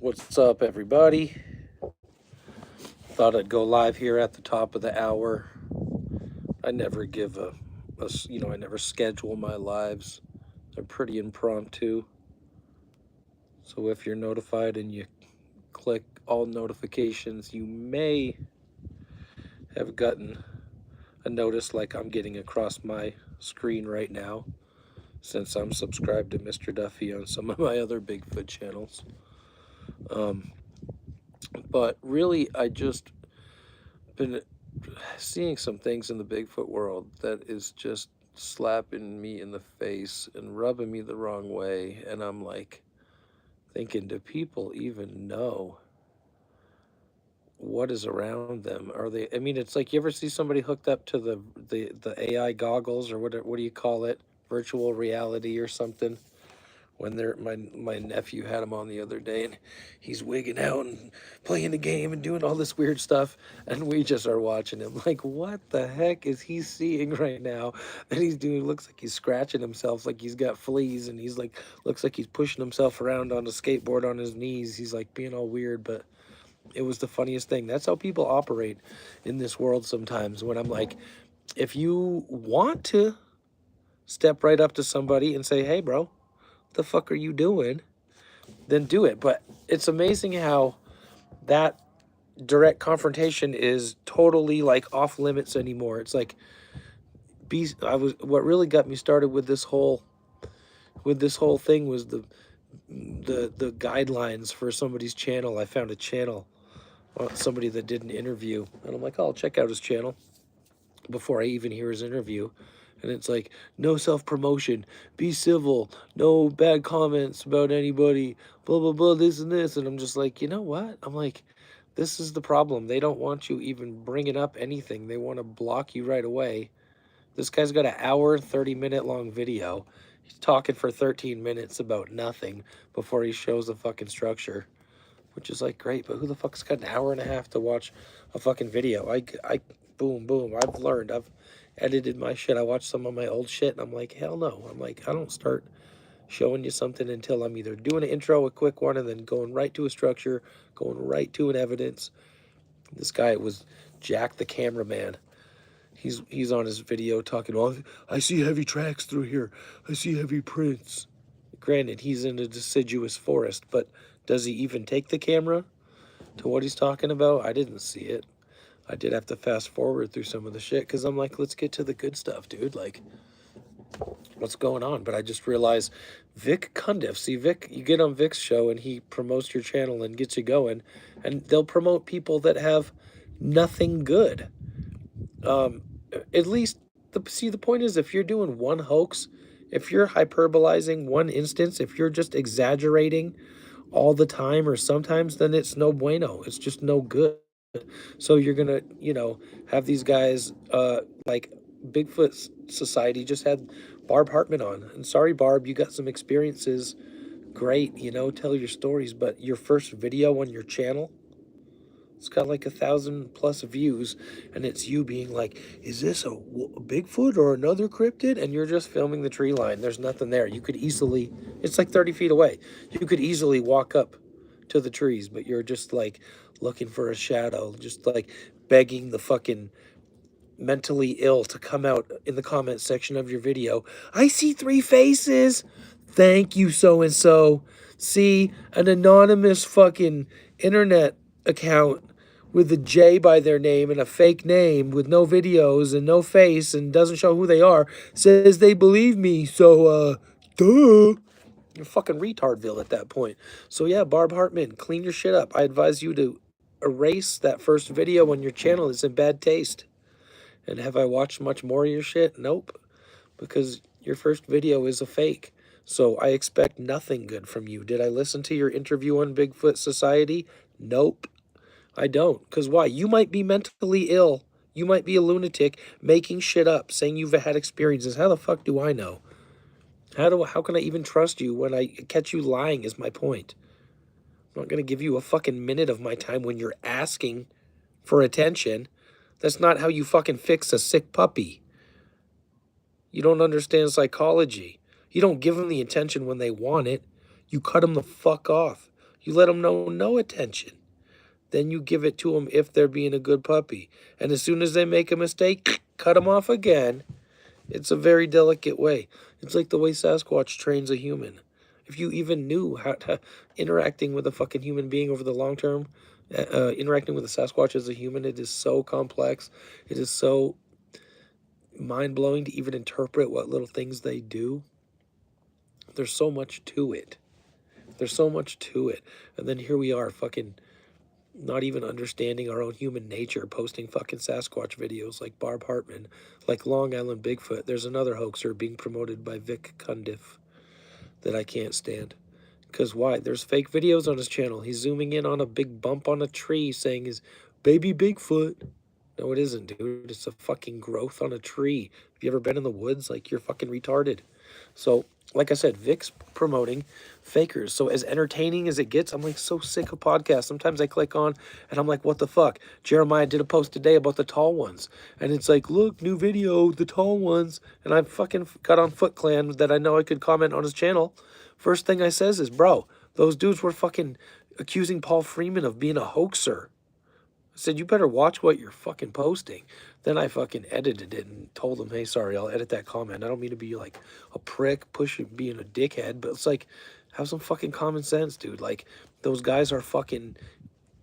What's up, everybody? Thought I'd go live here at the top of the hour. I never give I never schedule my lives. They're pretty impromptu. So if you're notified and you click all notifications, you may have gotten a notice like I'm getting across my screen right now, since I'm subscribed to Mr. Duffy on some of my other Bigfoot channels. But really, I just been seeing some things in the Bigfoot world that is just slapping me in the face and rubbing me the wrong way. And I'm like thinking, do people even know what is around them? Are they, I mean, it's like you ever see somebody hooked up to the AI goggles, or what do you call it? Virtual reality or something? When they're my nephew had him on the other day, and he's wigging out and playing the game and doing all this weird stuff, and we just are watching him like, what the heck is he seeing right now? And he's doing, looks like he's scratching himself like he's got fleas, and he's like, looks like he's pushing himself around on a skateboard on his knees. He's like being all weird, but it was the funniest thing. That's how people operate in this world sometimes. When I'm like, if you want to step right up to somebody and say, hey bro, the fuck are you doing? Then do it. But it's amazing how that direct confrontation is totally like off limits anymore. It's like what really got me started with this whole thing was the guidelines for somebody's channel. I found a channel, somebody that did an interview, and I'm like, oh, I'll check out his channel before I even hear his interview. And it's like, no self-promotion, be civil, no bad comments about anybody, blah, blah, blah, this and this. And I'm just like, you know what? I'm like, this is the problem. They don't want you even bringing up anything. They want to block you right away. This guy's got an hour, 30-minute long video. He's talking for 13 minutes about nothing before he shows the fucking structure, which is like, great, but who the fuck's got an hour and a half to watch a fucking video? Boom, boom. I've learned. I've edited my shit. I watched some of my old shit, and I'm like, hell no. I'm like, I don't start showing you something until I'm either doing an intro, a quick one, and then going right to a structure, going right to an evidence. This guy was Jack the cameraman. He's on his video talking, oh, I see heavy tracks through here. I see heavy prints. Granted, he's in a deciduous forest, but does he even take the camera to what he's talking about? I didn't see it. I did have to fast forward through some of the shit because I'm like, let's get to the good stuff, dude. Like, what's going on? But I just realized Vic Cundiff. See, Vic, you get on Vic's show and he promotes your channel and gets you going, and they'll promote people that have nothing good. At least, the point is, if you're doing one hoax, if you're hyperbolizing one instance, if you're just exaggerating all the time or sometimes, then it's no bueno. It's just no good. So you're gonna, have these guys, like Bigfoot Society just had Barb Hartman on. And sorry, Barb, you got some experiences. Great, tell your stories. But your first video on your channel, it's got like 1,000+ views, and it's you being like, is this a Bigfoot or another cryptid? And you're just filming the tree line. There's nothing there. You could easily, it's like 30 feet away. You could easily walk up to the trees, but you're just like looking for a shadow, just like begging the fucking mentally ill to come out in the comment section of your video. I see 3 faces. Thank you, so-and-so. See, an anonymous fucking internet account with a J by their name and a fake name with no videos and no face and doesn't show who they are says they believe me. So, duh. You're fucking retardville at that point. So yeah, Barb Hartman, clean your shit up. I advise you to erase that first video on your channel. It's in bad taste. And have I watched much more of your shit? Nope. Because your first video is a fake. So I expect nothing good from you. Did I listen to your interview on Bigfoot Society? Nope. I don't. Because why? You might be mentally ill. You might be a lunatic making shit up, saying you've had experiences. How the fuck do I know? How can I even trust you when I catch you lying is my point. I'm not going to give you a fucking minute of my time when you're asking for attention. That's not how you fucking fix a sick puppy. You don't understand psychology. You don't give them the attention when they want it. You cut them the fuck off. You let them know no attention. Then you give it to them if they're being a good puppy. And as soon as they make a mistake, cut them off again. It's a very delicate way. It's like the way Sasquatch trains a human. If you even knew how to interacting with a fucking human being over the long term, interacting with a Sasquatch as a human, it is so complex. It is so mind-blowing to even interpret what little things they do. There's so much to it. There's so much to it. And then here we are fucking not even understanding our own human nature, posting fucking Sasquatch videos like Barb Hartman, like Long Island Bigfoot. There's another hoaxer being promoted by Vic Cundiff that I can't stand. Because why? There's fake videos on his channel. He's zooming in on a big bump on a tree saying his baby Bigfoot. No, it isn't, dude. It's a fucking growth on a tree. Have you ever been in the woods? Like, you're fucking retarded. So, like I said, Vic's promoting fakers. So as entertaining as it gets, I'm like so sick of podcasts. Sometimes I click on and I'm like, what the fuck? Jeremiah did a post today about the tall ones. And it's like, look, new video, the tall ones. And I fucking got on Foot Clan that I know I could comment on his channel. First thing I says is, bro, those dudes were fucking accusing Paul Freeman of being a hoaxer. I said, you better watch what you're fucking posting. Then I fucking edited it and told them, hey, sorry, I'll edit that comment. I don't mean to be like a prick, being a dickhead, but it's like, have some fucking common sense, dude. Like, those guys are fucking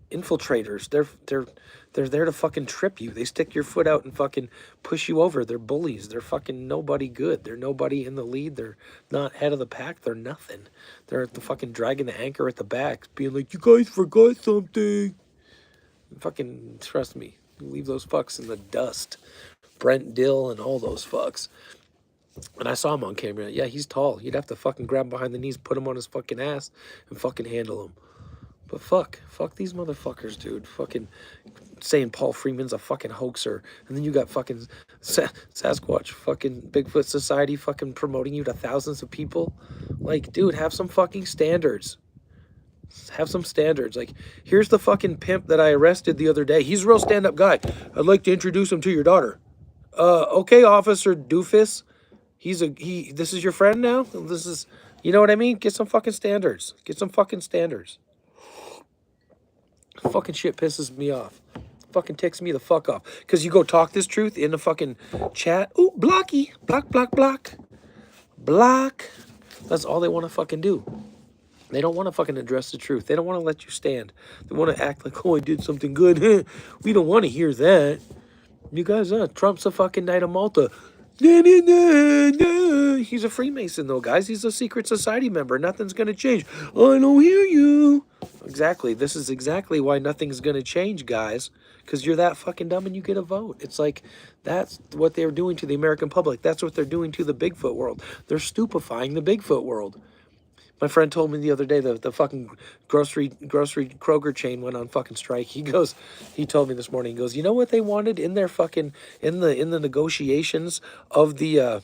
infiltrators. They're there to fucking trip you. They stick your foot out and fucking push you over. They're bullies. They're fucking nobody good. They're nobody in the lead. They're not head of the pack. They're nothing. They're at the fucking dragging the anchor at the back, being like, you guys forgot something. Fucking trust me, leave those fucks in the dust. Brent Dill and all those fucks. And I saw him on camera. Yeah, he's tall. You'd have to fucking grab him behind the knees, put him on his fucking ass, and fucking handle him. But fuck these motherfuckers, dude. Fucking saying Paul Freeman's a fucking hoaxer, and then you got fucking Sasquatch, fucking Bigfoot Society, fucking promoting you to thousands of people. Like, dude, have some fucking standards. Have some standards. Like, here's the fucking pimp that I arrested the other day. He's a real stand-up guy. I'd like to introduce him to your daughter. Okay, Officer Doofus. This is your friend now? This is, you know what I mean? Get some fucking standards. Get some fucking standards. Fucking shit pisses me off. Fucking ticks me the fuck off. Because you go talk this truth in the fucking chat. Ooh, blocky. Block, block, block. Block. That's all they want to fucking do. They don't want to fucking address the truth. They don't want to let you stand. They want to act like, oh, I did something good. We don't want to hear that. You guys, Trump's a fucking Knight of Malta. He's a Freemason, though, guys. He's a secret society member. Nothing's going to change. I don't hear you. Exactly. This is exactly why nothing's going to change, guys. Because you're that fucking dumb and you get a vote. It's like, that's what they're doing to the American public. That's what they're doing to the Bigfoot world. They're stupefying the Bigfoot world. My friend told me the other day the fucking grocery Kroger chain went on fucking strike. He told me this morning, he goes, you know what they wanted in their fucking, in the negotiations of the,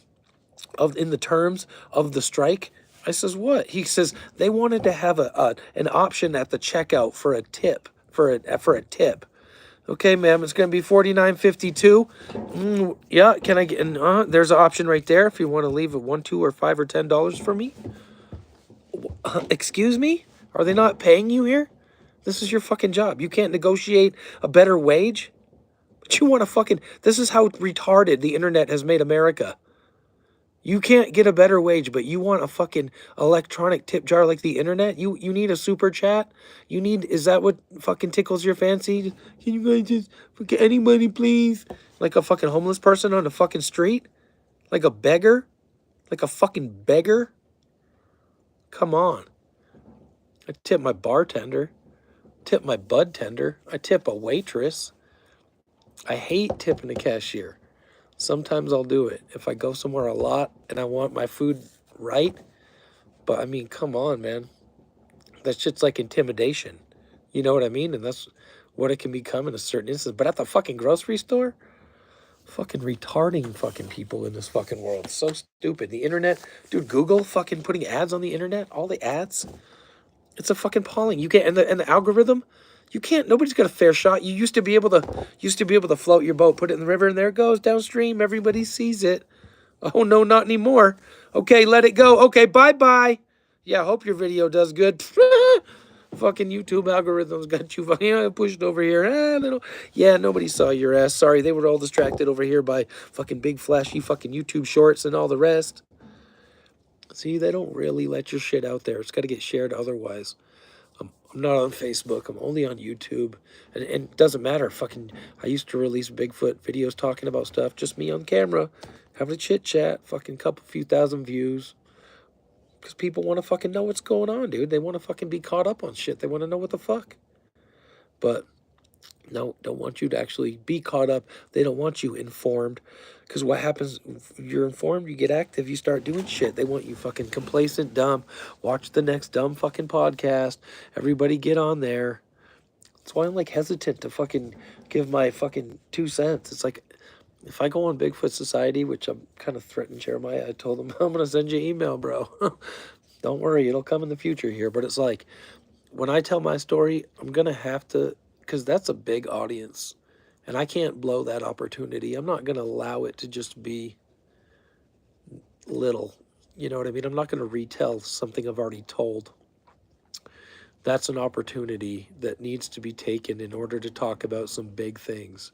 in the terms of the strike? I says, what? He says, they wanted to have an option at the checkout for a tip, for a tip. Okay, ma'am, it's going to be $49.52. Yeah, can I get, there's an option right there if you want to leave $1, $2, or $5 or $10 for me. Excuse me? Are they not paying you here? This is your fucking job. You can't negotiate a better wage? But you want to fucking... This is how retarded the internet has made America. You can't get a better wage, but you want a fucking electronic tip jar like the internet? You need a super chat? You need... Is that what fucking tickles your fancy? Can you guys just... Get any money, please? Like a fucking homeless person on the fucking street? Like a beggar? Like a fucking beggar? Come on. I tip my bartender. Tip my bud tender. I tip a waitress. I hate tipping a cashier. Sometimes I'll do it if I go somewhere a lot and I want my food right. But I mean, come on, man. That shit's like intimidation. You know what I mean? And that's what it can become in a certain instance. But at the fucking grocery store, fucking retarding fucking people in this fucking world. So stupid. The internet, dude, Google fucking putting ads on the internet, all the ads. It's a fucking appalling. You can't, and the algorithm, you can't, nobody's got a fair shot. You used to be able to float your boat, put it in the river, and there it goes downstream. Everybody sees it. Oh no, not anymore. Okay, let it go. Okay, bye-bye. Yeah, I hope your video does good. Fucking YouTube algorithms got you fucking pushed over here. Yeah, nobody saw your ass. Sorry, they were all distracted over here by fucking big flashy fucking YouTube shorts and all the rest. See, they don't really let your shit out there. It's got to get shared otherwise. I'm not on Facebook. I'm only on YouTube. And it doesn't matter. Fucking, I used to release Bigfoot videos talking about stuff. Just me on camera, having a chit chat. Fucking few thousand views. Because people want to fucking know what's going on, dude. They want to fucking be caught up on shit. They want to know what the fuck. But no, don't want you to actually be caught up. They don't want you informed. Because what happens, you're informed, you get active, you start doing shit. They want you fucking complacent, dumb. Watch the next dumb fucking podcast. Everybody get on there. That's why I'm like hesitant to fucking give my fucking 2 cents. It's like, if I go on Bigfoot Society, which I'm kind of threatening Jeremiah, I told him, I'm going to send you an email, bro. Don't worry, it'll come in the future here. But it's like, when I tell my story, I'm going to have to, because that's a big audience. And I can't blow that opportunity. I'm not going to allow it to just be little. You know what I mean? I'm not going to retell something I've already told. That's an opportunity that needs to be taken in order to talk about some big things.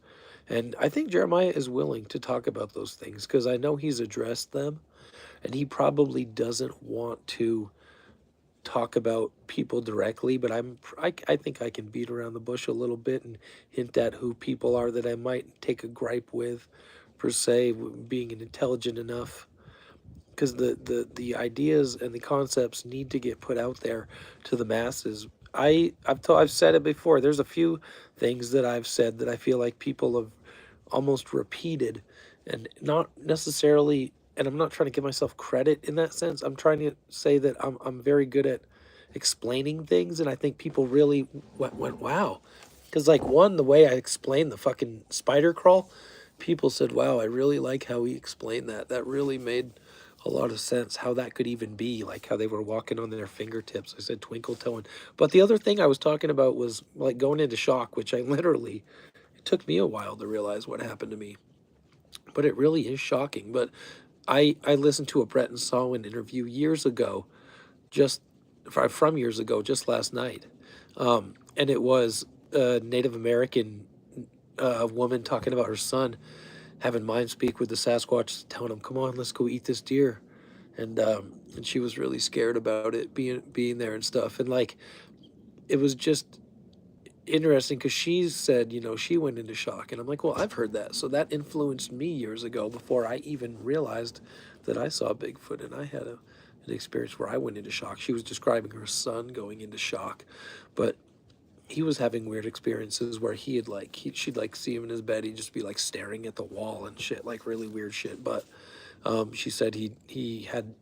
And I think Jeremiah is willing to talk about those things because I know he's addressed them and he probably doesn't want to talk about people directly, but I think I can beat around the bush a little bit and hint at who people are that I might take a gripe with, per se, being intelligent enough. Because the ideas and the concepts need to get put out there to the masses. I've said it before. There's a few things that I've said that I feel like people have almost repeated, and not necessarily. And I'm not trying to give myself credit in that sense. I'm trying to say that I'm very good at explaining things, and I think people really went wow. Because like the way I explained the fucking spider crawl, people said, "Wow, I really like how he explained that. That really made a lot of sense. How that could even be like how they were walking on their fingertips." I said twinkle toeing. But the other thing I was talking about was like going into shock, which I literally it took me a while to realize what happened to me. But it really is shocking. But I listened to a Brett and Solwyn interview years ago, just from years ago, just last night, and it was a Native American woman talking about her son having mind speak with the Sasquatch, telling him, "Come on, let's go eat this deer," and she was really scared about it being there and stuff, and like it was just interesting because she said, she went into shock, and I'm like, well, I've heard that, so that influenced me years ago before I even realized that I saw Bigfoot, and I had an experience where I went into shock. She was describing her son going into shock, but he was having weird experiences where she'd like see him in his bed, he'd just be like staring at the wall and shit, like really weird shit. But she said he had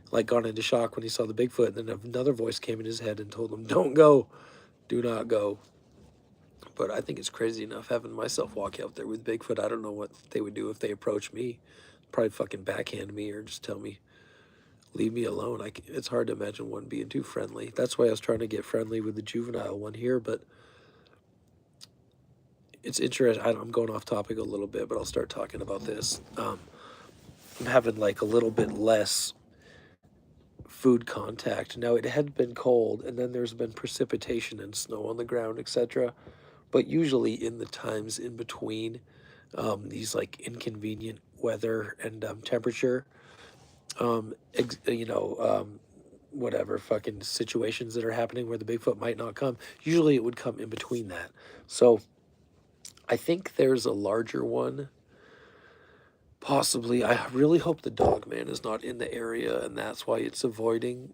like gone into shock when he saw the Bigfoot, and then another voice came in his head and told him, "Don't go, do not go." But I think it's crazy enough having myself walk out there with Bigfoot. I don't know what they would do if they approached me. Probably fucking backhand me or just tell me, leave me alone. It's hard to imagine one being too friendly. That's why I was trying to get friendly with the juvenile one here, but it's interesting. I'm going off topic a little bit, but I'll start talking about this. I'm having like a little bit less food contact. Now, it had been cold, and then there's been precipitation and snow on the ground, etc. But usually in the times in between these like inconvenient weather and temperature, um, ex- you know, um, whatever fucking situations that are happening where the Bigfoot might not come, usually it would come in between that. So I think there's a larger one. Possibly. I really hope the dog man is not in the area and that's why it's avoiding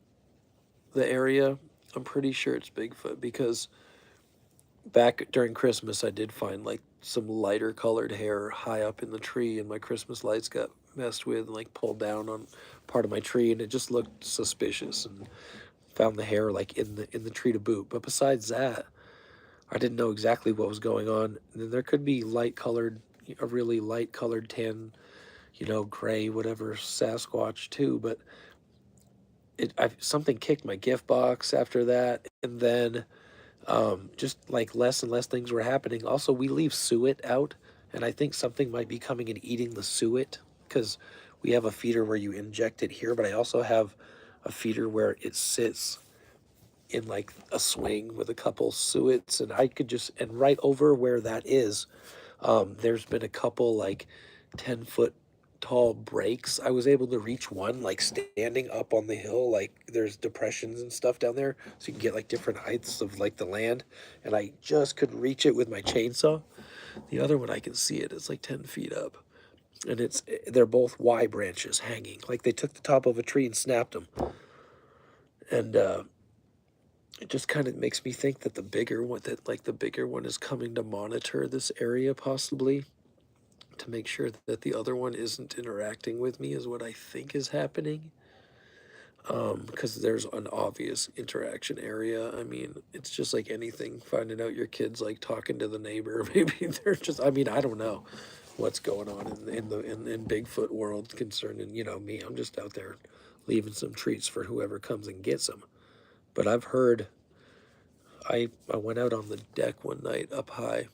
the area. I'm pretty sure it's Bigfoot because back during Christmas I did find like some lighter colored hair high up in the tree and my Christmas lights got messed with and like pulled down on part of my tree and it just looked suspicious and found the hair like in the tree to boot. But besides that, I didn't know exactly what was going on. And then there could be a really light colored tan, gray, whatever Sasquatch too. But something kicked my gift box after that, and then just like less and less things were happening. Also, we leave suet out, and I think something might be coming and eating the suet because we have a feeder where you inject it here, but I also have a feeder where it sits in like a swing with a couple suets, and I could just, and right over where that is, there's been a couple like 10-foot tall breaks. I was able to reach one like standing up on the hill, like there's depressions and stuff down there, so you can get like different heights of like the land, and I just could reach it with my chainsaw. The other one I can see it, it's like 10 feet up, and they're both Y branches hanging, like they took the top of a tree and snapped them. And it just kind of makes me think that the bigger one is coming to monitor this area, possibly to make sure that the other one isn't interacting with me, is what I think is happening. Because there's an obvious interaction area. I mean, it's just like anything, finding out your kid's like talking to the neighbor. Maybe they're just, I mean, I don't know what's going on in Bigfoot world concerning, me. I'm just out there leaving some treats for whoever comes and gets them. But I've heard, I went out on the deck one night up high.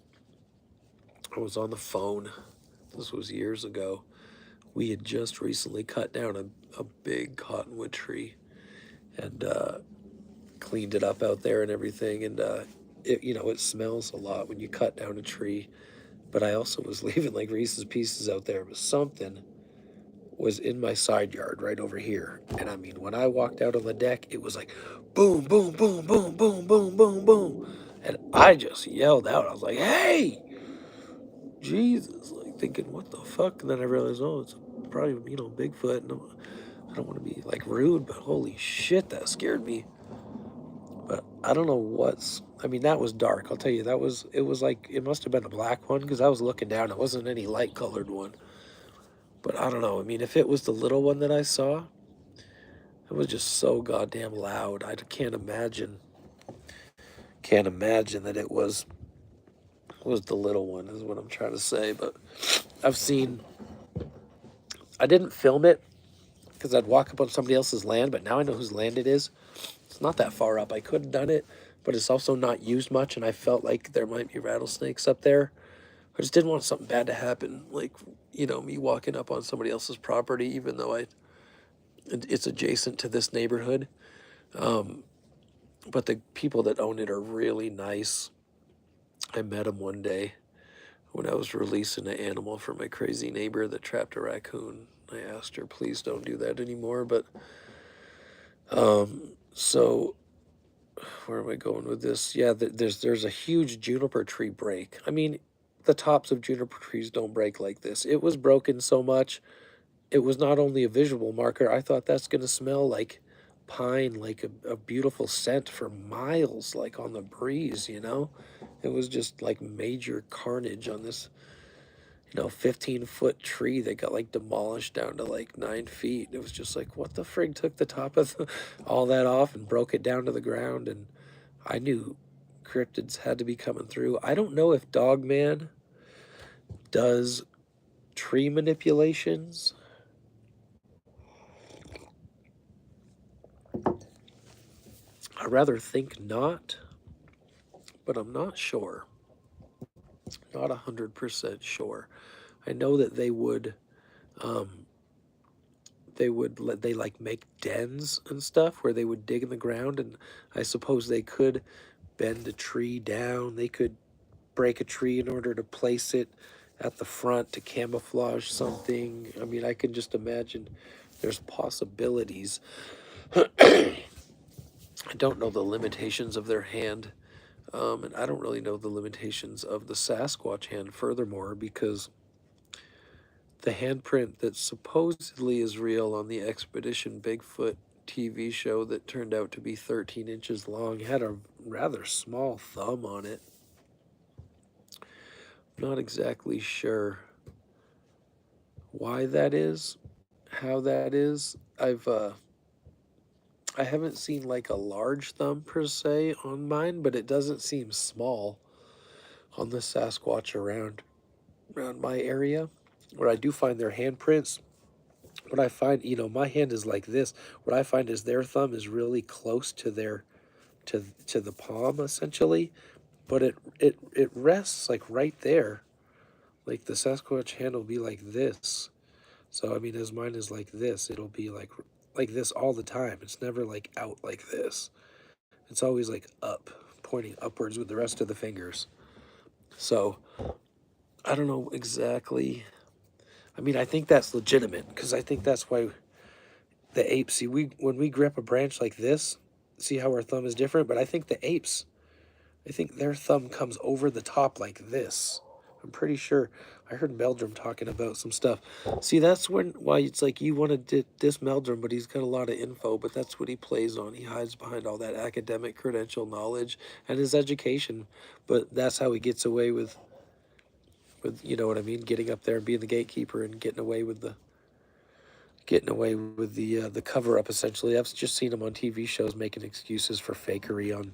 I was on the phone. This was years ago. We had just recently cut down a big cottonwood tree, and cleaned it up out there and everything. And it smells a lot when you cut down a tree. But I also was leaving like Reese's Pieces out there, but something was in my side yard right over here. And I mean, when I walked out on the deck, it was like boom, boom, boom, boom, boom, boom, boom, boom. And I just yelled out. I was like, hey, Jesus, like thinking, what the fuck? And then I realized, oh, it's probably, Bigfoot. And I don't want to be like rude, but holy shit, that scared me. But I don't know I mean, that was dark. I'll tell you, it was like, it must have been a black one because I was looking down. It wasn't any light colored one. But I don't know. I mean, if it was the little one that I saw, it was just so goddamn loud. I can't imagine that it was the little one, is what I'm trying to say. But I've seen, I didn't film it because I'd walk up on somebody else's land, but now I know whose land it is. It's not that far up. I could have done it, but it's also not used much, and I felt like there might be rattlesnakes up there. I just didn't want something bad to happen, like, me walking up on somebody else's property, even though it's adjacent to this neighborhood. But the people that own it are really nice. I met them one day when I was releasing an animal for my crazy neighbor that trapped a raccoon. I asked her, please don't do that anymore. But so where am I going with this? Yeah, there's a huge juniper tree break. I mean, the tops of juniper trees don't break like this. It was broken so much. It was not only a visual marker. I thought that's gonna smell like pine, like a beautiful scent for miles, like on the breeze. It was just like major carnage on this 15-foot tree that got like demolished down to like 9 feet. It was just like, what the frig took the top of all that off and broke it down to the ground? And I knew cryptids had to be coming through. I don't know if Dogman does tree manipulations. I rather think not, but I'm not sure. Not 100% sure. I know that um, they like make dens and stuff where they would dig in the ground, and I suppose they could bend a tree down. They could break a tree in order to place it at the front to camouflage something. I mean, I can just imagine there's possibilities. I don't know the limitations of their hand, and I don't really know the limitations of the Sasquatch hand, furthermore, because the handprint that supposedly is real on the Expedition Bigfoot TV show that turned out to be 13 inches long had a rather small thumb on it. Not exactly sure why that is, how that is. I haven't seen like a large thumb per se on mine, but it doesn't seem small on the Sasquatch around my area. Where I do find their handprints, what I find, my hand is like this. What I find is their thumb is really close to their to the palm essentially, but it rests like right there. Like the Sasquatch hand will be like this. So I mean, as mine is like this, it'll be like this all the time. It's never like out like this. It's always like up, pointing upwards with the rest of the fingers. So I don't know exactly. I mean, I think that's legitimate because I think that's why the apes see we when we grip a branch like this, see how our thumb is different. But I think the apes, I think their thumb comes over the top like this. I'm pretty sure. I heard Meldrum talking about some stuff. See, that's why it's like you want to diss Meldrum, but he's got a lot of info. But that's what he plays on. He hides behind all that academic credential knowledge and his education. But that's how he gets away with you know what I mean, getting up there and being the gatekeeper and getting away with the cover up. Essentially, I've just seen him on TV shows making excuses for fakery on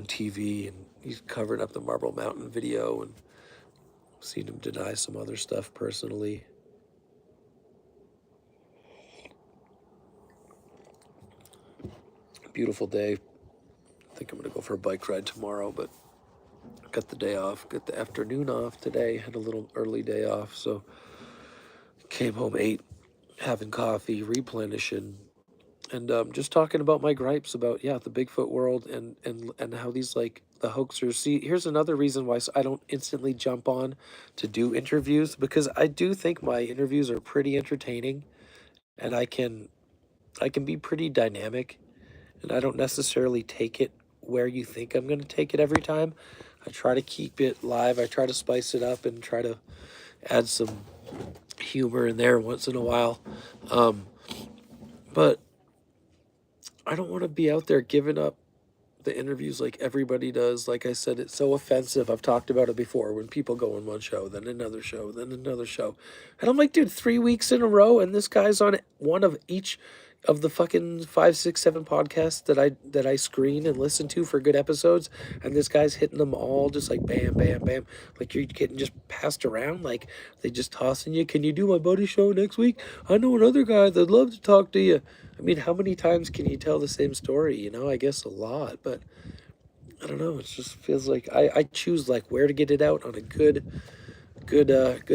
TV, and he's covered up the Marble Mountain video, and seen him deny some other stuff personally. Beautiful day. I think I'm gonna go for a bike ride tomorrow, but got the day off, got the afternoon off today, had a little early day off, so came home, ate, having coffee, replenishing, and just talking about my gripes about the Bigfoot world and how these like the hoaxers. See, here's another reason why I don't instantly jump on to do interviews, because I do think my interviews are pretty entertaining, and I can be pretty dynamic, and I don't necessarily take it where you think I'm going to take it every time. I try to keep it live. I try to spice it up and try to add some humor in there once in a while. But I don't want to be out there giving up the interviews like everybody does. Like I said, it's so offensive. I've talked about it before when people go on one show, then another show, then another show. And I'm like, dude, 3 weeks in a row, and this guy's on one of each of the fucking 5, 6, 7 podcasts that I screen and listen to for good episodes, and this guy's hitting them all just like bam, bam, bam. Like you're getting just passed around, like they just tossing you. Can you do my buddy show next week? I know another guy that'd love to talk to you. I mean, how many times can you tell the same story? You know, I guess a lot, but I don't know. It just feels like I choose like where to get it out on a good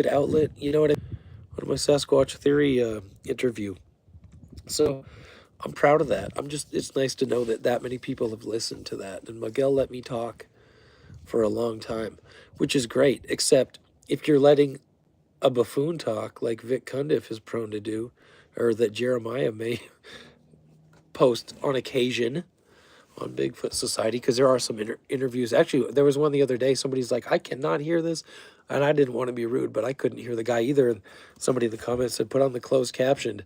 outlet. You know what I mean? On my Sasquatch Theory interview. So I'm proud of that. It's nice to know that many people have listened to that. And Miguel let me talk for a long time, which is great, except if you're letting a buffoon talk like Vic Cundiff is prone to do, or that Jeremiah may post on occasion on Bigfoot Society, because there are some interviews. Actually, there was one the other day. Somebody's like, I cannot hear this. And I didn't want to be rude, but I couldn't hear the guy either. And somebody in the comments said, put on the closed captioned.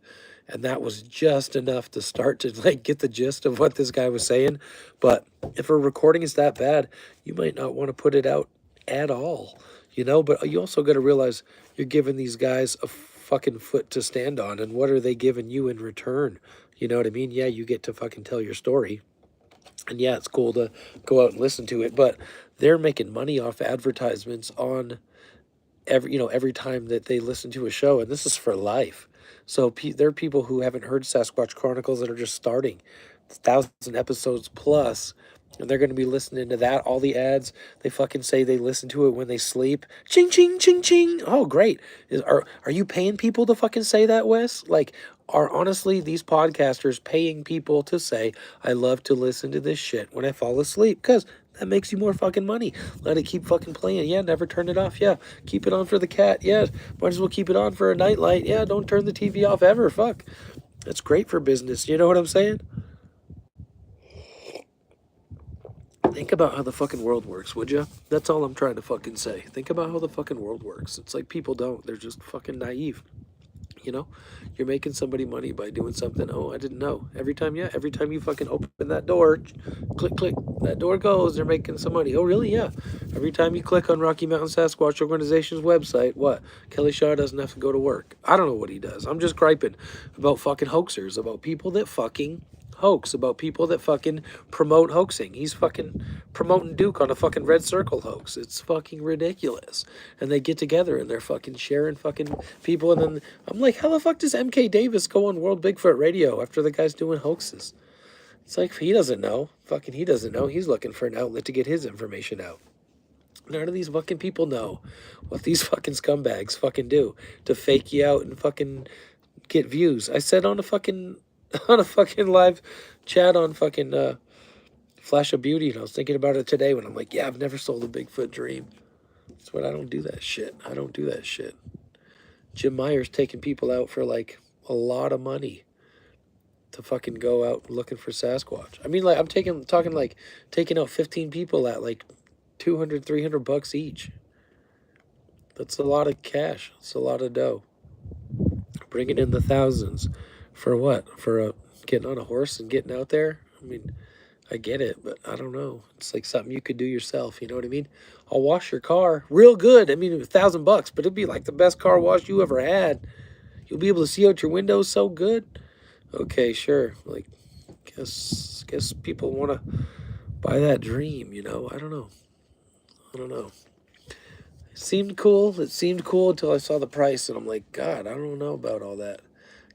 And that was just enough to start to like get the gist of what this guy was saying. But if a recording is that bad, you might not want to put it out at all, you know? But you also got to realize you're giving these guys a fucking foot to stand on. And what are they giving you in return? You know what I mean? Yeah, you get to fucking tell your story. And yeah, it's cool to go out and listen to it, but they're making money off advertisements on every time that they listen to a show, and this is for life. So there are people who haven't heard Sasquatch Chronicles that are just starting, 1,000 episodes plus, and they're going to be listening to that. All the ads, they fucking say they listen to it when they sleep. Ching, ching, ching, ching. Oh, great. Are you paying people to fucking say that, Wes? Like, are honestly these podcasters paying people to say, I love to listen to this shit when I fall asleep? Because that makes you more fucking money. Let it keep fucking playing. Yeah, never turn it off. Yeah, keep it on for the cat. Yeah, might as well keep it on for a nightlight. Yeah, don't turn the TV off ever. Fuck. That's great for business. You know what I'm saying? Think about how the fucking world works, would you? That's all I'm trying to fucking say. Think about how the fucking world works. It's like people don't. They're just fucking naive. You know, you're making somebody money by doing something. Oh, I didn't know. Every time you fucking open that door, click, click, that door goes. They're making some money. Oh, really? Yeah. Every time you click on Rocky Mountain Sasquatch Organization's website, what? Kelly Shaw doesn't have to go to work. I don't know what he does. I'm just griping about fucking hoaxers, about people that fucking hoax, about people that fucking promote hoaxing. He's fucking promoting Duke on a fucking Red Circle hoax. It's fucking ridiculous. And they get together and they're fucking sharing fucking people. And then I'm like, how the fuck does MK Davis go on World Bigfoot Radio after the guy's doing hoaxes? It's like, he doesn't know. Fucking he doesn't know. He's looking for an outlet to get his information out. None of these fucking people know what these fucking scumbags fucking do to fake you out and fucking get views. I said on a fucking live chat on fucking Flash of beauty. And I was thinking about it today when I'm like, yeah, I've never sold a Bigfoot dream. That's what I don't do that shit. I don't do that shit. Jim Meyer's taking people out for like a lot of money to fucking go out looking for Sasquatch. I mean, like, I'm talking like taking out 15 people at like 200, $300 each. That's a lot of cash. It's a lot of dough. Bringing in the thousands for what? For getting on a horse and getting out there? I mean, I get it, but I don't know. It's like something you could do yourself. You know what I mean? I'll wash your car real good. I mean, $1,000, but it'd be like the best car wash you ever had. You'll be able to see out your windows so good. Okay, sure. Like, guess people want to buy that dream. You know? I don't know. I don't know. It seemed cool. It seemed cool until I saw the price, and I'm like, God, I don't know about all that.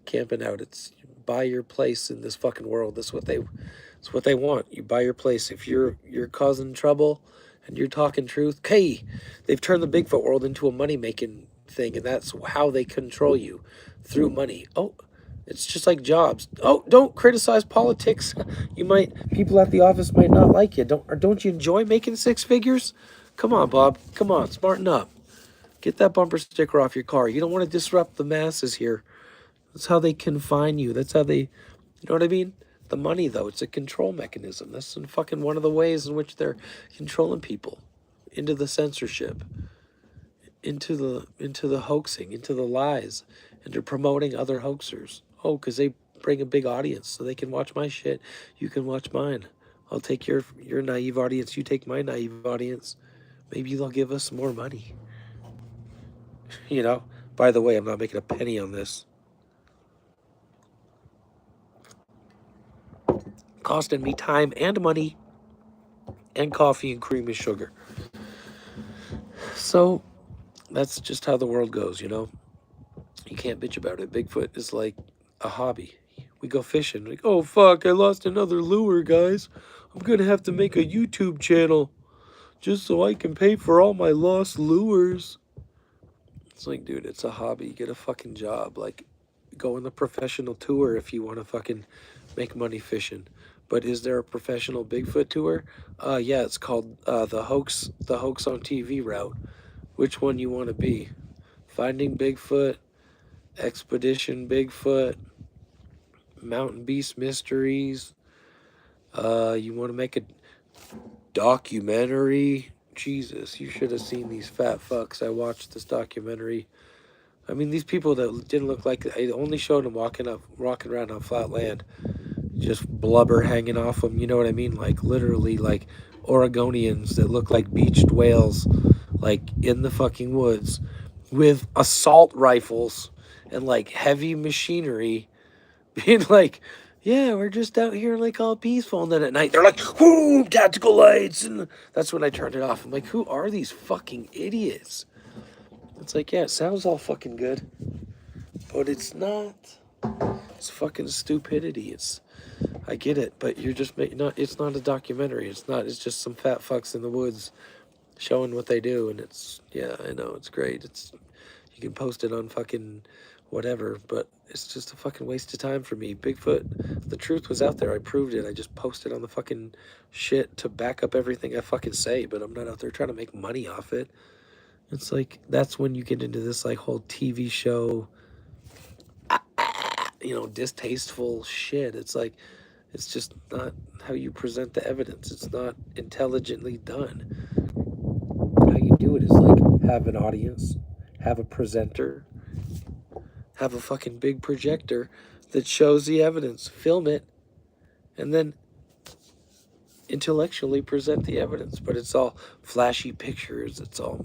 Camping out. It's buy your place in this fucking world. It's what they want. You buy your place. If you're causing trouble and you're talking truth, okay, they've turned the Bigfoot world into a money making thing, and that's how they control you, through money. Oh, it's just like jobs. Oh, don't criticize politics. People at the office might not like you. Don't you enjoy making six figures? Come on, Bob. Come on, smarten up. Get that bumper sticker off your car. You don't want to disrupt the masses here. That's how they confine you. That's how they, you know what I mean? The money, though, it's a control mechanism. That's fucking one of the ways in which they're controlling people into the censorship, into the hoaxing, into the lies, and they're promoting other hoaxers. Oh, because they bring a big audience, so they can watch my shit. You can watch mine. I'll take your naive audience. You take my naive audience. Maybe they'll give us more money. You know. By the way, I'm not making a penny on this. Costing me time and money and coffee and cream and sugar. So that's just how the world goes, you know? You can't bitch about it. Bigfoot is like a hobby. We go fishing. Like, oh, fuck, I lost another lure, guys. I'm going to have to make a YouTube channel just so I can pay for all my lost lures. It's like, dude, it's a hobby. Get a fucking job. Like, go on the professional tour if you want to fucking make money fishing. But is there a professional Bigfoot tour? Yeah, it's called the hoax on TV route. Which one you want to be? Finding Bigfoot, Expedition Bigfoot, Mountain Beast Mysteries. You want to make a documentary? Jesus, you should have seen these fat fucks. I watched this documentary. I mean, these people that didn't look like, I only showed them walking around on flat land, just blubber hanging off them. You know what I mean? Like literally, like Oregonians that look like beached whales, like in the fucking woods, with assault rifles and like heavy machinery, being like, yeah, we're just out here like all peaceful. And then at night they're like, whoo, tactical lights. And that's when I turned it off. I'm like, who are these fucking idiots? It's like, yeah, it sounds all fucking good, but it's not. It's fucking stupidity. I get it, but you're just it's not a documentary. It's just some fat fucks in the woods showing what they do. And yeah, I know, it's great. You can post it on fucking whatever, but it's just a fucking waste of time for me. Bigfoot, the truth was out there. I proved it. I just posted on the fucking shit to back up everything I fucking say, but I'm not out there trying to make money off it. It's like, that's when you get into this like whole TV show, distasteful shit. It's like, it's just not how you present the evidence. It's not intelligently done. How you do it is like, have an audience, have a presenter, have a fucking big projector that shows the evidence, film it, and then intellectually present the evidence. But it's all flashy pictures, it's all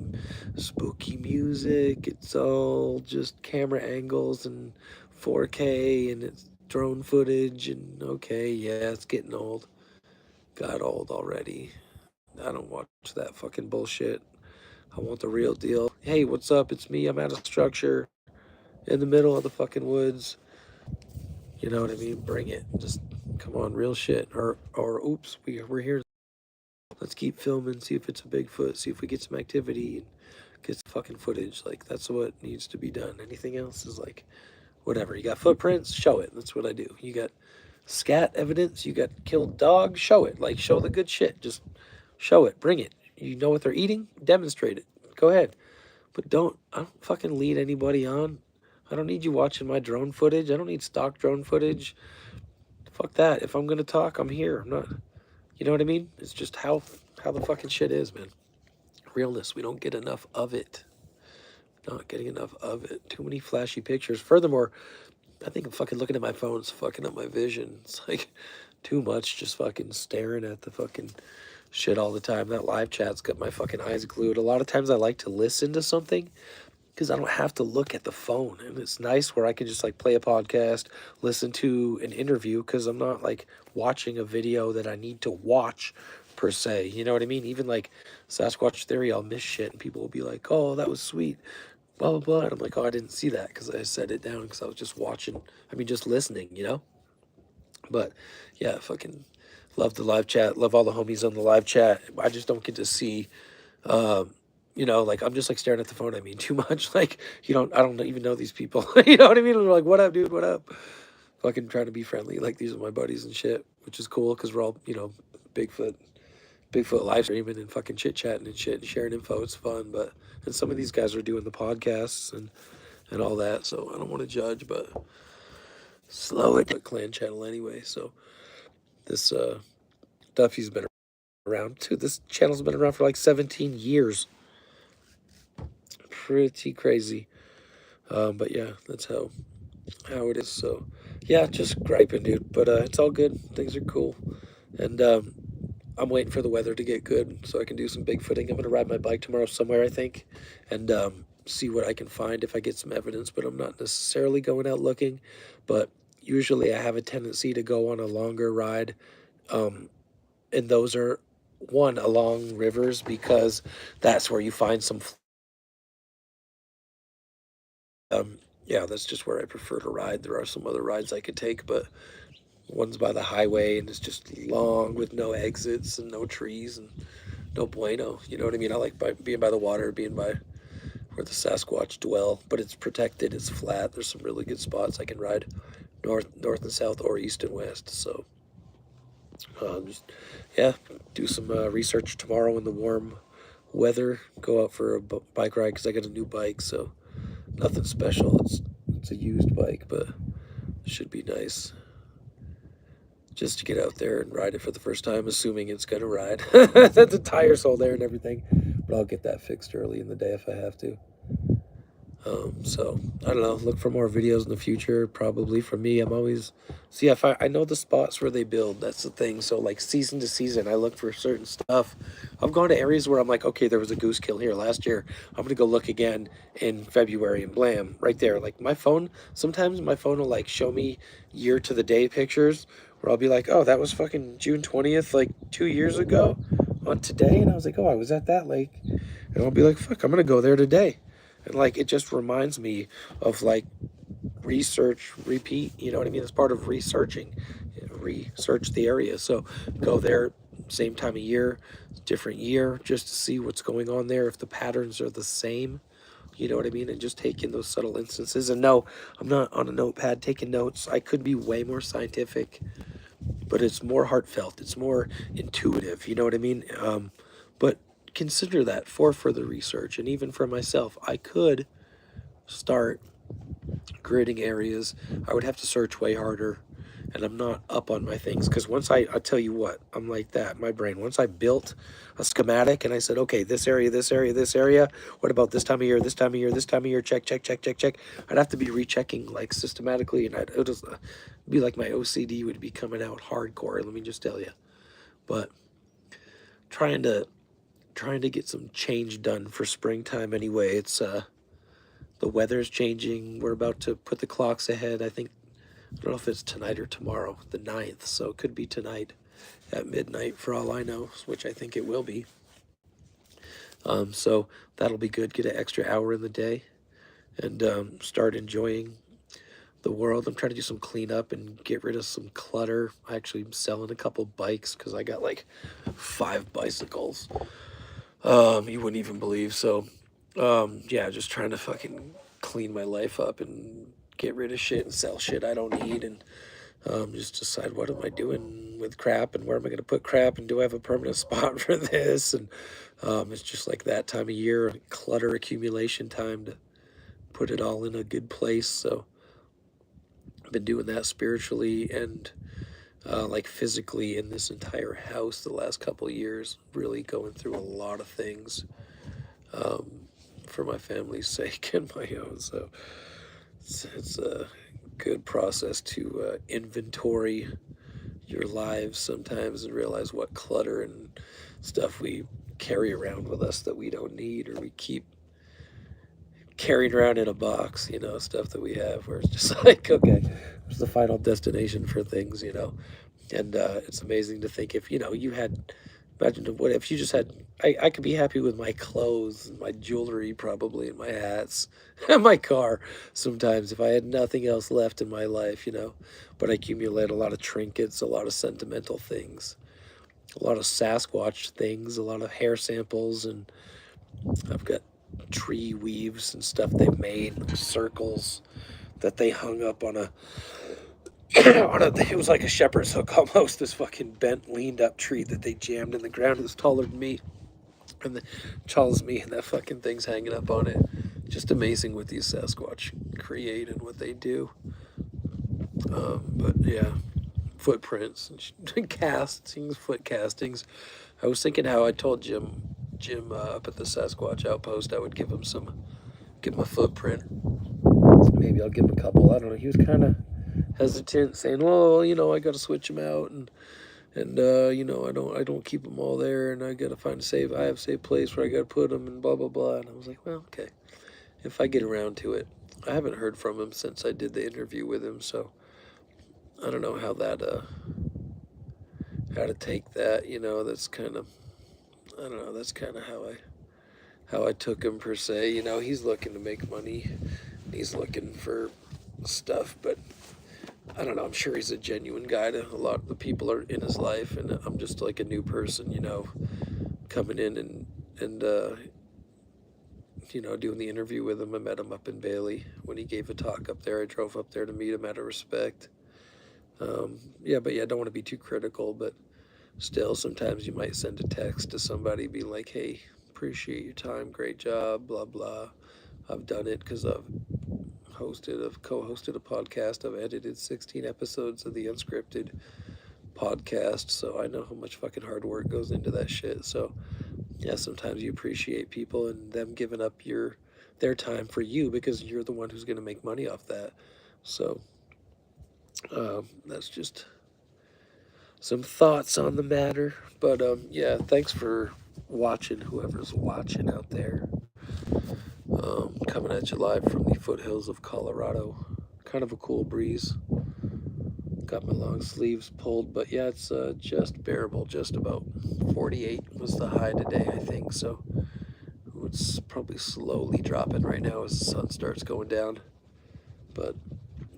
spooky music, it's all just camera angles and 4K, and it's drone footage, and okay, yeah, it's getting old. Got old already. I don't watch that fucking bullshit. I want the real deal. Hey, what's up? It's me. I'm at a structure in the middle of the fucking woods. You know what I mean? Bring it. Just come on, real shit. Or oops, we're here. Let's keep filming, see if it's a Bigfoot, see if we get some activity, and get some fucking footage. Like, that's what needs to be done. Anything else is like, whatever. You got footprints, show it. That's what I do. You got Scat evidence, you got killed dogs, show it. Like, show the good shit. Just show it, bring it. You know what they're eating? Demonstrate it. Go ahead. But I don't fucking lead anybody on. I don't need you watching my drone footage. I don't need stock drone footage. Fuck that. If I'm gonna talk, I'm here. I'm not, you know what I mean? It's just how the fucking shit is, man. Realness. We don't get enough of it. Not getting enough of it. Too many flashy pictures. Furthermore, I think I'm fucking looking at my phone. It's fucking up my vision. It's like too much just fucking staring at the fucking shit all the time. That live chat's got my fucking eyes glued. A lot of times I like to listen to something because I don't have to look at the phone. And it's nice where I can just like play a podcast, listen to an interview because I'm not like watching a video that I need to watch per se. You know what I mean? Even like Sasquatch Theory, I'll miss shit and people will be like, oh, that was sweet, blah, blah, blah. And I'm like, oh, I didn't see that because I set it down because I was just watching. I mean, just listening, you know? But yeah, fucking love the live chat. Love all the homies on the live chat. I just don't get to see, like I'm just like staring at the phone. I mean, too much. Like I don't even know these people. You know what I mean? They're like, what up, dude? What up? Fucking trying to be friendly. Like these are my buddies and shit, which is cool because we're all Bigfoot, Bigfoot live streaming and fucking chit chatting and shit and sharing info. It's fun, but and some of these guys are doing the podcasts and all that. So I don't want to judge, but slow it. But clan channel anyway. So this Duffy's been around too. This channel's been around for like 17 years. Pretty crazy. But yeah, that's how it is. So yeah, just griping, dude. But it's all good. Things are cool, and I'm waiting for the weather to get good so I can do some bigfooting. I'm gonna ride my bike tomorrow somewhere, I think, and see what I can find if I get some evidence. But I'm not necessarily going out looking. But usually I have a tendency to go on a longer ride, and those are one along rivers because that's where you find some. Um, yeah, that's just where I prefer to ride. There are some other rides I could take, but one's by the highway and it's just long with no exits and no trees and no bueno. You know what I mean? I like being by the water, being by where the Sasquatch dwell, but it's protected. It's flat. There's some really good spots I can ride north and south, or east and west. So just yeah, do some research tomorrow in the warm weather. Go out for a bike ride because I got a new bike, so nothing special. It's a used bike, but it should be nice just to get out there and ride it for the first time, assuming it's gonna ride. The tire's all there and everything, but I'll get that fixed early in the day if I have to. So I don't know. Look for more videos in the future. Probably from me. I'm always see if I know the spots where they build. That's the thing. So like season to season, I look for certain stuff. I've gone to areas where I'm like, okay, there was a goose kill here last year. I'm gonna go look again in February and blam, right there. Like my phone. Sometimes my phone will like show me year to the day pictures where I'll be like, oh, that was fucking June 20th, like 2 years ago, on today, and I was like, oh, I was at that lake, and I'll be like, fuck, I'm gonna go there today. And like it just reminds me of like research, repeat, you know what I mean? It's part of researching, research the area. So go there same time of year, different year, just to see what's going on there, if the patterns are the same, you know what I mean? And just take in those subtle instances. And no, I'm not on a notepad taking notes. I could be way more scientific, but it's more heartfelt. It's more intuitive, you know what I mean? But consider that for further research. And even for myself, I could start grading areas. I would have to search way harder, and I'm not up on my things because once I tell you what, I'm like that. My brain, once I built a schematic and I said, okay, this area, this area, this area, what about this time of year, this time of year, this time of year, check, check, check, check, check. I'd have to be rechecking like systematically, and it would just be like my OCD would be coming out hardcore, let me just tell you. But trying to get some change done for springtime anyway. It's the weather's changing. We're about to put the clocks ahead. I think, I don't know if it's tonight or tomorrow, the 9th. So it could be tonight at midnight for all I know, which I think it will be. So that'll be good. Get an extra hour in the day and start enjoying the world. I'm trying to do some cleanup and get rid of some clutter. I actually am selling a couple bikes because I got like 5 bicycles. You wouldn't even believe. So yeah, just trying to fucking clean my life up and get rid of shit and sell shit I don't need and Just decide what am I doing with crap and where am I going to put crap and do I have a permanent spot for this? And it's just like that time of year, clutter accumulation time to put it all in a good place. So I've been doing that spiritually and like physically in this entire house the last couple of years, really going through a lot of things um, for my family's sake and my own. So it's a good process to inventory your lives sometimes and realize what clutter and stuff we carry around with us that we don't need or we keep carried around in a box, stuff that we have where it's just like, okay, it's the final destination for things. And it's amazing to think if, you had, imagine what if you just had, I could be happy with my clothes and my jewelry probably and my hats and my car sometimes if I had nothing else left in my life. But I accumulate a lot of trinkets, a lot of sentimental things, a lot of Sasquatch things, a lot of hair samples, and I've got tree weaves and stuff they've made, circles that they hung up on a it was like a shepherd's hook almost, this fucking bent, leaned up tree that they jammed in the ground. It was taller than me, and the tallest me, and that fucking thing's hanging up on it. Just amazing what these Sasquatch create and what they do. But yeah, footprints and castings, foot castings. I was thinking how I told Jim up at the Sasquatch outpost I would give him a footprint. Maybe I'll give him a couple. I don't know. He was kind of hesitant, saying, "Well, I got to switch them out, and I don't keep them all there, and I got to find I have a safe place where I got to put them, and blah blah blah." And I was like, "Well, okay, if I get around to it." I haven't heard from him since I did the interview with him, so I don't know how to take that. That's kind of I don't know. That's kind of how I took him per se. He's looking to make money. He's looking for stuff, but I don't know. I'm sure he's a genuine guy to a lot of the people are in his life, and I'm just like a new person, coming in and doing the interview with him. I met him up in Bailey when he gave a talk up there. I drove up there to meet him out of respect. Yeah, but yeah, I don't want to be too critical, but still, sometimes you might send a text to somebody, be like, "Hey, appreciate your time, great job, blah blah." I've done it because I've co-hosted a podcast. I've edited 16 episodes of the Unscripted podcast, so I know how much fucking hard work goes into that shit. So yeah, sometimes you appreciate people and them giving up their time for you because you're the one who's going to make money off that. So that's just some thoughts on the matter. But yeah, thanks for watching, whoever's watching out there. Coming at you live from the foothills of Colorado. Kind of a cool breeze. Got my long sleeves pulled, but yeah, it's just bearable. Just about 48 was the high today, I think. So it's probably slowly dropping right now as the sun starts going down. But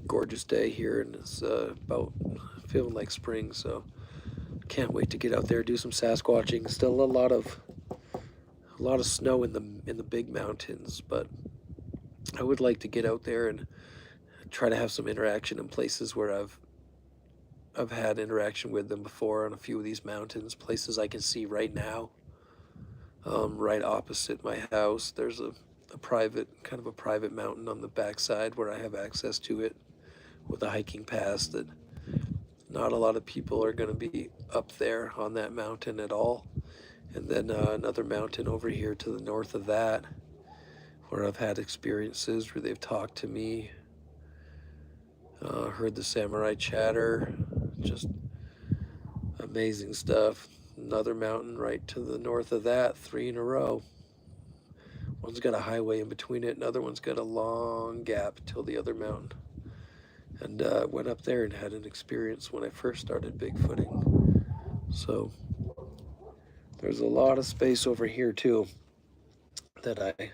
gorgeous day here, and it's about feeling like spring. So can't wait to get out there, do some Sasquatching. Still a lot of snow in the big mountains, but I would like to get out there and try to have some interaction in places where I've had interaction with them before on a few of these mountains, places I can see right now. Right opposite my house, there's a private mountain on the backside where I have access to it with a hiking pass that not a lot of people are going to be up there on that mountain at all. And then another mountain over here to the north of that where I've had experiences where they've talked to me, heard the samurai chatter, just amazing stuff. Another mountain right to the north of that, 3 in a row. One's got a highway in between it, another one's got a long gap till the other mountain. And went up there and had an experience when I first started Bigfooting. So there's a lot of space over here too that I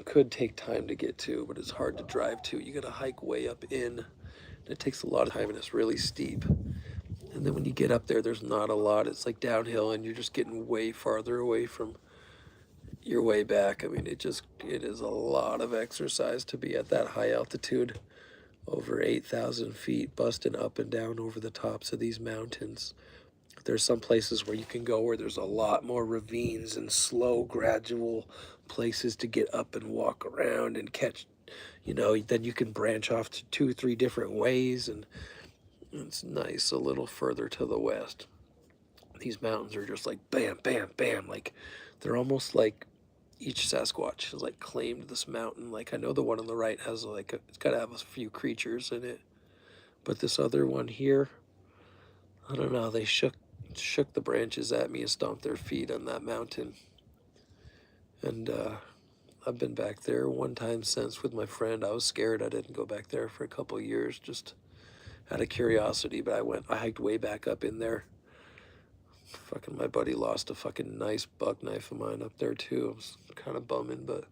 could take time to get to, but it's hard to drive to. You gotta hike way up in, and it takes a lot of time, and it's really steep. And then when you get up there, there's not a lot. It's like downhill, and you're just getting way farther away from your way back. I mean, it is a lot of exercise to be at that high altitude. over 8,000 feet, busting up and down over the tops of these mountains. There's some places where you can go where there's a lot more ravines and slow, gradual places to get up and walk around and catch. Then you can branch off to 2 or 3 different ways, and it's nice a little further to the west. These mountains are just like bam, bam, bam. Like they're almost like each Sasquatch has like claimed this mountain. Like I know the one on the right has it's got to have a few creatures in it, but this other one here, I don't know. They shook the branches at me and stomped their feet on that mountain. And I've been back there one time since with my friend. I was scared. I didn't go back there for a couple of years, just out of curiosity. But I hiked way back up in there. Fucking my buddy lost a fucking nice buck knife of mine up there too. It was kind of bumming, but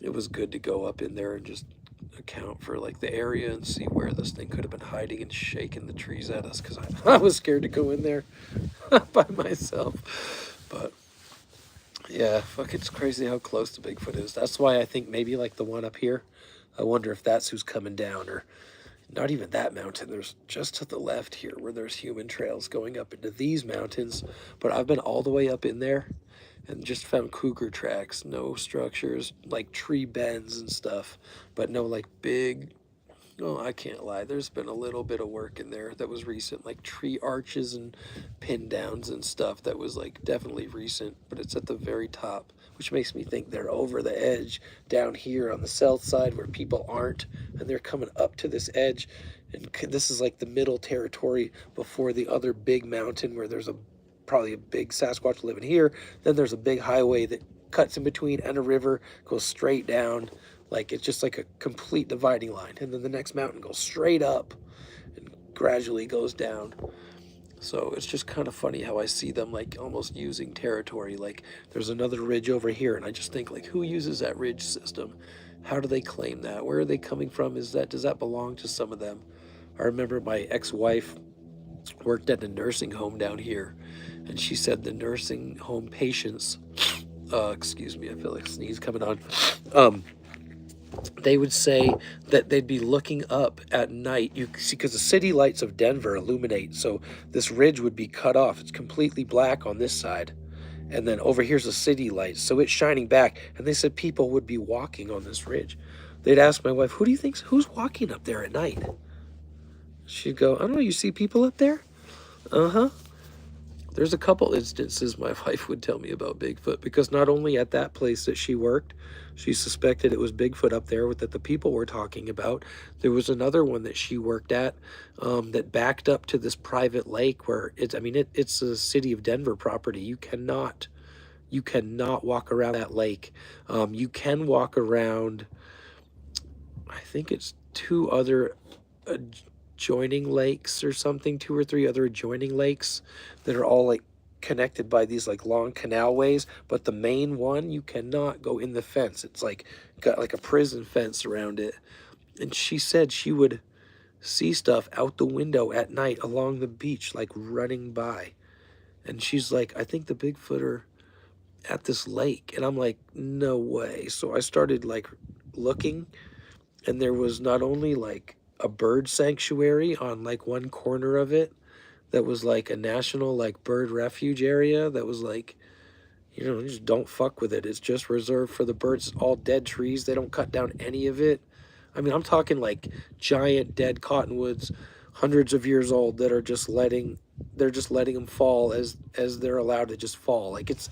it was good to go up in there and just account for like the area and see where this thing could have been hiding and shaking the trees at us, because I was scared to go in there by myself. But yeah, fuck, it's crazy how close to Bigfoot is. That's why I think maybe like the one up here, I wonder if that's who's coming down, or not even that mountain. There's just to the left here where there's human trails going up into these mountains. But I've been all the way up in there and just found cougar tracks, no structures, like tree bends and stuff, but no like big, oh, I can't lie, there's been a little bit of work in there that was recent, like tree arches and pin downs and stuff that was like definitely recent, but it's at the very top, which makes me think they're over the edge down here on the south side where people aren't, and they're coming up to this edge, and this is like the middle territory before the other big mountain where there's probably a big Sasquatch living here. Then there's a big highway that cuts in between, and a river goes straight down. Like it's just like a complete dividing line. And then the next mountain goes straight up and gradually goes down. So it's just kind of funny how I see them like almost using territory. Like there's another ridge over here, and I just think like, who uses that ridge system? How do they claim that? Where are they coming from? Does that belong to some of them? I remember my ex-wife worked at a nursing home down here, and she said the nursing home patients, excuse me, I feel like a sneeze coming on. They would say that they'd be looking up at night. You see, because the city lights of Denver illuminate, so this ridge would be cut off. It's completely black on this side, and then over here's the city lights, so it's shining back. And they said people would be walking on this ridge. They'd ask my wife, who's walking up there at night? She'd go, I don't know, you see people up there? Uh-huh. There's a couple instances my wife would tell me about Bigfoot, because not only at that place that she worked, she suspected it was Bigfoot up there that the people were talking about. There was another one that she worked at that backed up to this private lake where it's a city of Denver property. You cannot walk around that lake. You can walk around, I think it's 2 other adjoining lakes or something, 2 or 3 other adjoining lakes that are all like connected by these like long canalways, but the main one you cannot go in the fence. It's like got like a prison fence around it. And she said she would see stuff out the window at night along the beach, like running by. And she's like, I think the Bigfoot are at this lake. And I'm like, no way. So I started like looking, and there was not only like a bird sanctuary on like one corner of it that was like a national like bird refuge area that was like, just don't fuck with it. It's just reserved for the birds. It's all dead trees. They don't cut down any of it. I mean, I'm talking like giant dead cottonwoods, hundreds of years old, that are just letting them fall as they're allowed to just fall. Like it's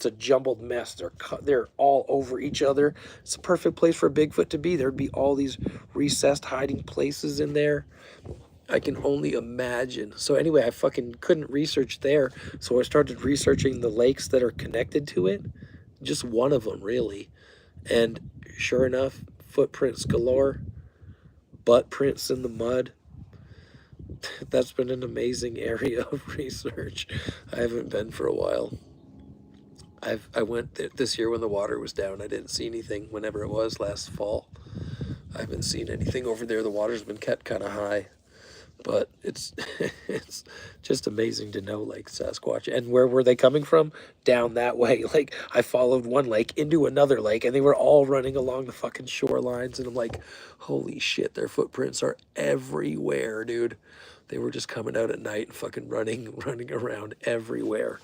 a jumbled mess. They're all over each other. It's a perfect place for Bigfoot to be. There'd be all these recessed hiding places in there. I can only imagine. So anyway, I fucking couldn't research there, so I started researching the lakes that are connected to it. Just one of them, really. And sure enough, footprints galore, butt prints in the mud. That's been an amazing area of research. I haven't been for a while. I went this year when the water was down. I didn't see anything whenever it was last fall. I haven't seen anything over there. The water's been kept kind of high. But it's it's just amazing to know like Sasquatch. And where were they coming from? Down that way. Like I followed one lake into another lake, and they were all running along the fucking shorelines, and I'm like, holy shit, their footprints are everywhere, dude. They were just coming out at night and fucking running around everywhere.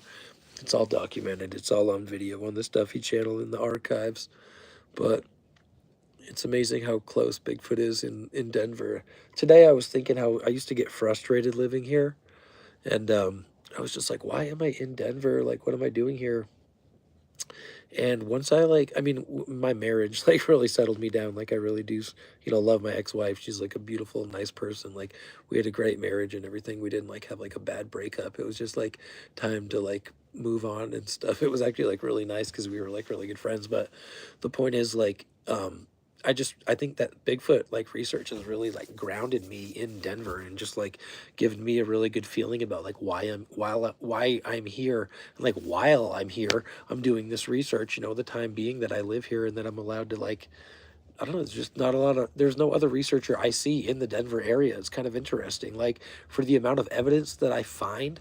It's all documented. It's all on video on the Stuffy channel in the archives. But it's amazing how close Bigfoot is in Denver. Today I was thinking how I used to get frustrated living here. And I was just like, why am I in Denver? Like, what am I doing here? And once I like, I mean, my marriage like really settled me down. Like I really do, love my ex-wife. She's like a beautiful, nice person. Like we had a great marriage and everything. We didn't like have like a bad breakup. It was just like time to like move on and stuff. It was actually like really nice because we were like really good friends. But the point is like, I think that Bigfoot like research has really like grounded me in Denver and just like given me a really good feeling about like why I'm here, and like while I'm here I'm doing this research, the time being that I live here and that I'm allowed to like, I don't know, there's just not a lot of, there's no other researcher I see in the Denver area. It's kind of interesting, like for the amount of evidence that I find.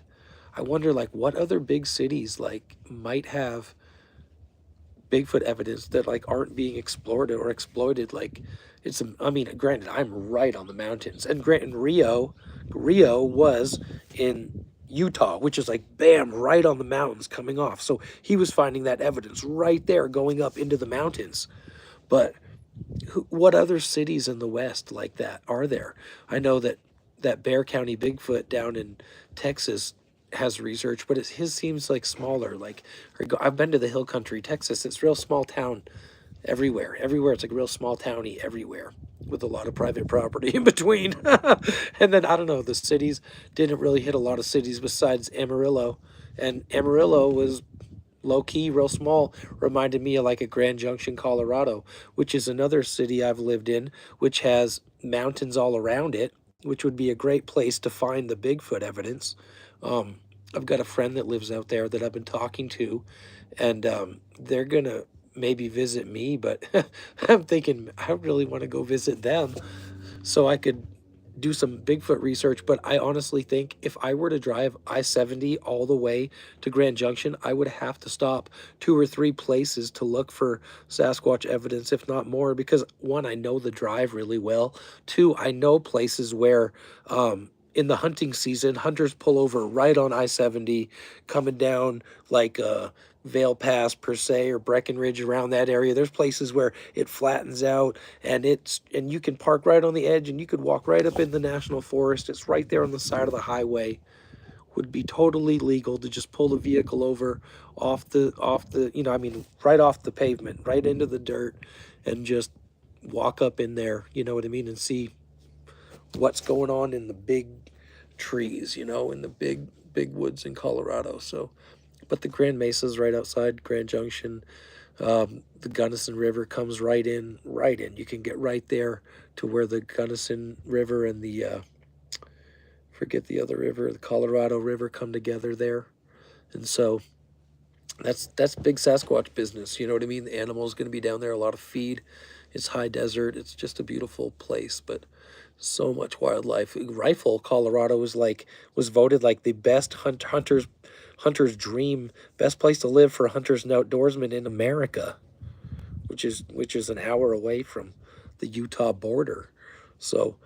I wonder like what other big cities like might have Bigfoot evidence that like aren't being explored or exploited. Like I mean, granted, I'm right on the mountains, and granted, Rio was in Utah, which is like bam, right on the mountains coming off. So he was finding that evidence right there, going up into the mountains. But what other cities in the West like that are there? I know that Bear County Bigfoot down in Texas has research, but his seems like smaller. Like I've been to the Hill Country, Texas. It's real small town everywhere. Everywhere it's like real small towny everywhere with a lot of private property in between. And then I don't know, the cities didn't really hit a lot of cities besides Amarillo, and Amarillo was low key, real small, reminded me of like a Grand Junction, Colorado, which is another city I've lived in, which has mountains all around it, which would be a great place to find the Bigfoot evidence. Um, I've got a friend that lives out there that I've been talking to, and they're gonna maybe visit me, but I'm thinking I really want to go visit them so I could do some Bigfoot research. But I honestly think if I were to drive I-70 all the way to Grand Junction, I would have to stop 2 or 3 places to look for Sasquatch evidence, if not more, because one, I know the drive really well. Two, I know places where in the hunting season, hunters pull over right on I-70 coming down like Vale Pass per se, or Breckenridge, around that area. There's places where it flattens out and you can park right on the edge and you could walk right up in the national forest. It's right there on the side of the highway. Would be totally legal to just pull the vehicle over off the I mean right off the pavement, right into the dirt, and just walk up in there, you know what I mean, and see what's going on in the big trees, in the big woods in Colorado. So but the Grand Mesa's right outside Grand Junction. The Gunnison River comes right in, right in. You can get right there to where the Gunnison River and the, forget the other river, the Colorado River come together there. And so that's big Sasquatch business. You know what I mean? The animal's going to be down there, a lot of feed. It's high desert. It's just a beautiful place, but so much wildlife. Rifle, Colorado was voted like the best hunter's dream, best place to live for hunters and outdoorsmen in America, which is an hour away from the Utah border. So,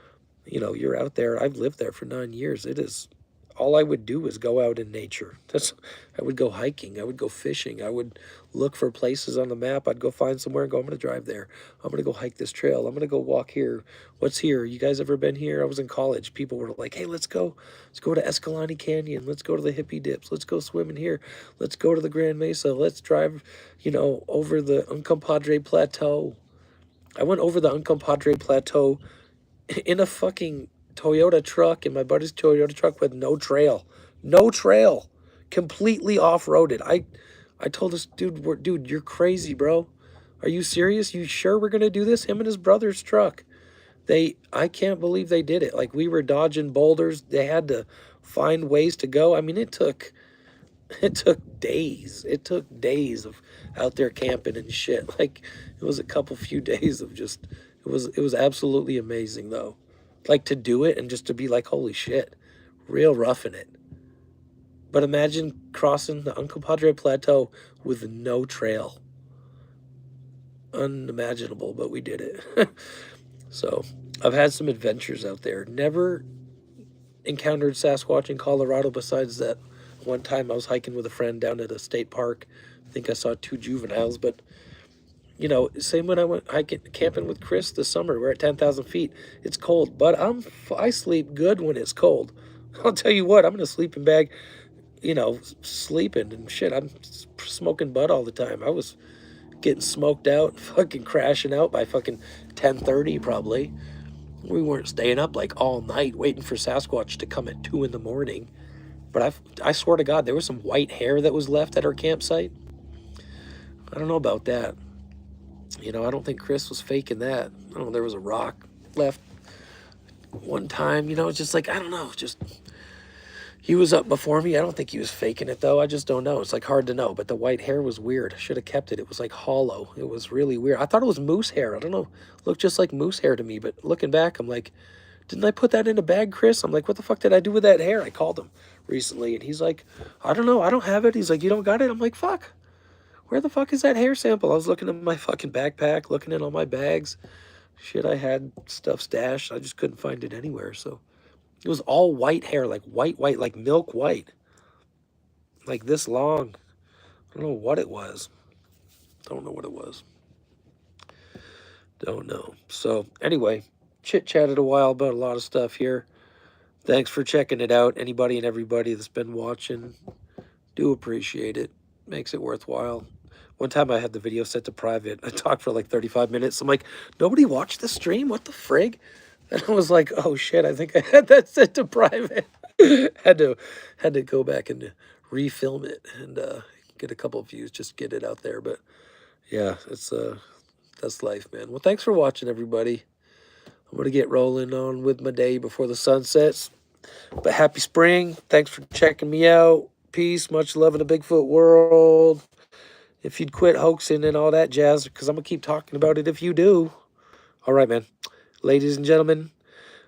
you're out there. I've lived there for 9 years. It is all I would do is go out in nature. I would go hiking. I would go fishing. I would look for places on the map. I'd go find somewhere and go, I'm going to drive there. I'm going to go hike this trail. I'm going to go walk here. What's here? You guys ever been here? I was in college. People were like, hey, let's go to Escalante Canyon. Let's go to the Hippie Dips. Let's go swimming here. Let's go to the Grand Mesa. Let's drive, over the Uncompahgre Plateau. I went over the Uncompahgre Plateau in a fucking Toyota truck, in my buddy's Toyota truck, with no trail, completely off-roaded. I told this dude, you're crazy, bro. Are you serious? You sure we're gonna do this? Him and his brother's truck. I can't believe they did it. Like, we were dodging boulders. They had to find ways to go. I mean, it took days. It took days of out there camping and shit. Like, it was a few days of just, it was absolutely amazing though. Like, to do it and just to be like, holy shit. real roughing it. But imagine crossing the Uncle Padre Plateau with no trail. Unimaginable, but we did it. So I've had some adventures out there. Never encountered Sasquatch in Colorado besides that one time I was hiking with a friend down at a state park. I think I saw 2 juveniles, but same when I went hiking, camping with Chris this summer. We're at 10,000 feet. It's cold, but I sleep good when it's cold. I'll tell you what, I'm in a sleeping bag, sleeping and shit. I'm smoking bud all the time. I was getting smoked out, fucking crashing out by fucking 10:30 probably. We weren't staying up like all night waiting for Sasquatch to come at 2 in the morning. But I swear to God, there was some white hair that was left at our campsite. I don't know about that. I don't think Chris was faking that. I don't know, there was a rock left one time. It's just like, I don't know, just he was up before me. I don't think he was faking it though. I just don't know. It's like hard to know. But the white hair was weird. I should have kept it. It was like hollow. It was really weird. I thought it was moose hair. I don't know. It looked just like moose hair to me. But looking back, I'm like, didn't I put that in a bag, Chris? I'm like, what the fuck did I do with that hair? I called him recently and he's like, I don't know. I don't have it. He's like, you don't got it? I'm like, fuck. Where the fuck is that hair sample? I was looking at my fucking backpack, looking at all my bags. Shit, I had stuff stashed. I just couldn't find it anywhere. So it was all white hair, like white, like milk white. Like this long. I don't know what it was. Don't know what it was. Don't know. So anyway, chit-chatted a while about a lot of stuff here. Thanks for checking it out. Anybody and everybody that's been watching, do appreciate it. Makes it worthwhile. One time I had the video set to private. I talked for like 35 minutes. I'm like, nobody watched the stream? What the frig? And I was like, oh shit, I think I had that set to private. had to go back and refilm it and get a couple of views, just get it out there. But yeah, that's life, man. Well, thanks for watching, everybody. I'm gonna get rolling on with my day before the sun sets. But happy spring. Thanks for checking me out. Peace, much love in the Bigfoot world. If you'd quit hoaxing and all that jazz, because I'm going to keep talking about it if you do. All right, man. Ladies and gentlemen,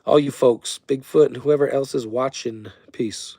all you folks, Bigfoot and whoever else is watching, peace.